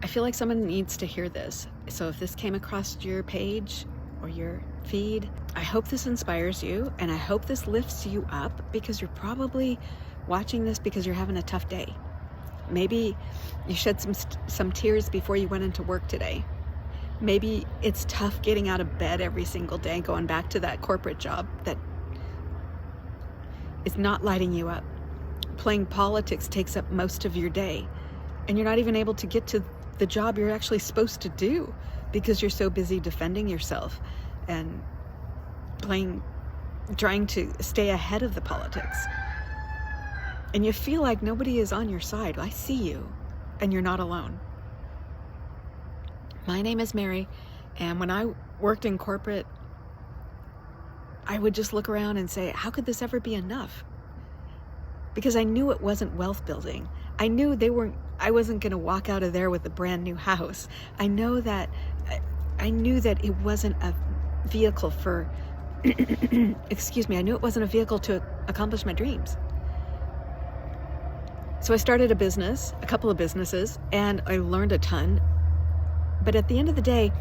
I feel like someone needs to hear this. So if this came across your page or your feed, I hope this inspires you, and I hope this lifts you up, because you're probably watching this because you're having a tough day. Maybe you shed some tears before you went into work today. Maybe it's tough getting out of bed every single day, going back to that corporate job that is not lighting you up. Playing politics takes up most of your day, and you're not even able to get to the job you're actually supposed to do because you're so busy defending yourself and trying to stay ahead of the politics. And you feel like nobody is on your side. I see you, and you're not alone. My name is Mary, and when I worked in corporate, I would just look around and say, how could this ever be enough? Because I knew it wasn't wealth building. I knew I wasn't going to walk out of there with a brand new house. I knew that it wasn't a vehicle for, excuse me, I knew it wasn't a vehicle to accomplish my dreams. So I started a couple of businesses, and I learned a ton. But at the end of the day,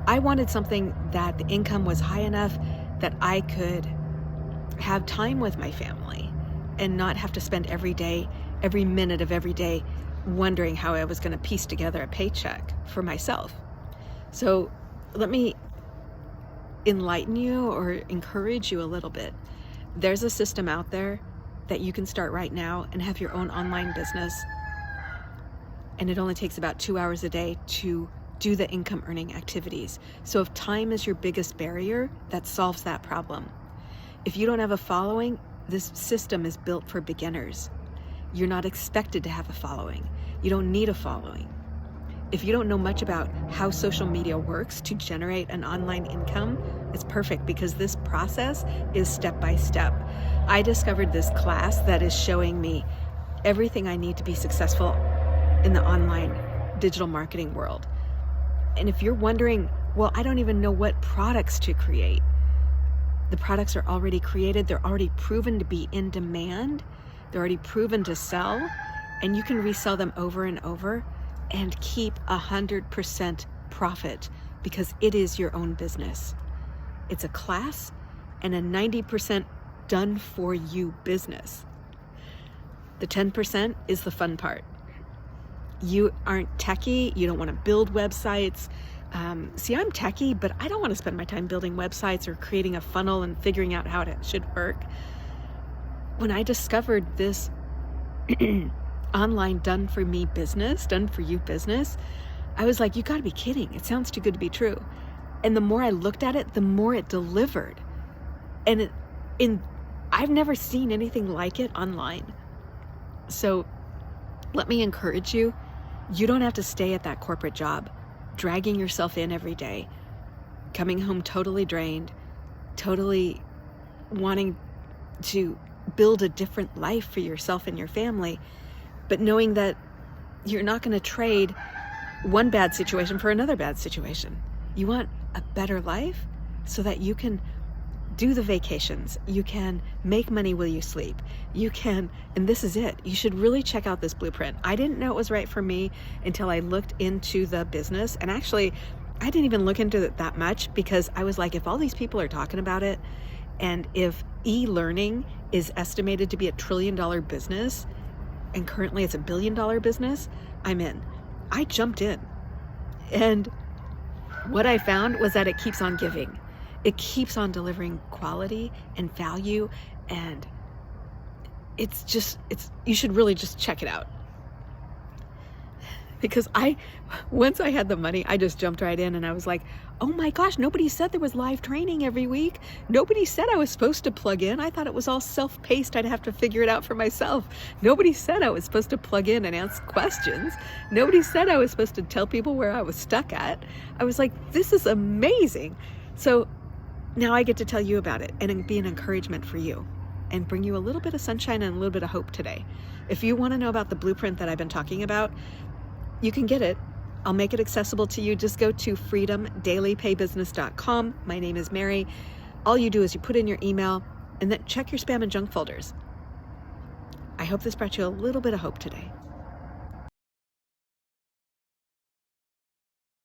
I wanted something that the income was high enough that I could have time with my family and not have to spend every day, every minute of every day, wondering how I was going to piece together a paycheck for myself. So let me enlighten you or encourage you a little bit. There's a system out there that you can start right now and have your own online business. And it only takes about 2 hours a day to do the income earning activities. So if time is your biggest barrier, that solves that problem. If you don't have a following, this system is built for beginners. You're not expected to have a following. You don't need a following. If you don't know much about how social media works to generate an online income, it's perfect, because this process is step by step. I discovered this class that is showing me everything I need to be successful in the online digital marketing world. And if you're wondering, well, I don't even know what products to create. The products are already created. They're already proven to be in demand. They're already proven to sell, and you can resell them over and over and keep 100% profit, because it is your own business. It's a class and a 90% done for you business. The 10% is the fun part. You aren't techie, you don't want to build websites. See, I'm techie, but I don't want to spend my time building websites or creating a funnel and figuring out how it should work. When I discovered this online done for you business, I was like, you gotta be kidding. It sounds too good to be true. And the more I looked at it, the more it delivered. And I've never seen anything like it online. So let me encourage you. You don't have to stay at that corporate job, dragging yourself in every day, coming home totally drained, totally wanting to build a different life for yourself and your family, but knowing that you're not going to trade one bad situation for another bad situation. You want a better life so that you can do the vacations, you can make money while you sleep, you can, and this is it. You should really check out this blueprint. I didn't know it was right for me until I looked into the business. And actually, I didn't even look into it that much, because I was like, if all these people are talking about it, and if e-learning is estimated to be $1 trillion business, and currently it's $1 billion business, I'm in. I jumped in. And what I found was that it keeps on giving. It keeps on delivering quality and value, and you should really just check it out. Because once I had the money, I just jumped right in, and I was like, oh my gosh, nobody said there was live training every week. Nobody said I was supposed to plug in. I thought it was all self-paced. I'd have to figure it out for myself. Nobody said I was supposed to plug in and ask questions. Nobody said I was supposed to tell people where I was stuck at. I was like, this is amazing. So now I get to tell you about it and be an encouragement for you and bring you a little bit of sunshine and a little bit of hope today. If you want to know about the blueprint that I've been talking about, you can get it. I'll make it accessible to you. Just go to freedomdailypaybusiness.com. My name is Mary. All you do is you put in your email and then check your spam and junk folders. I hope this brought you a little bit of hope today.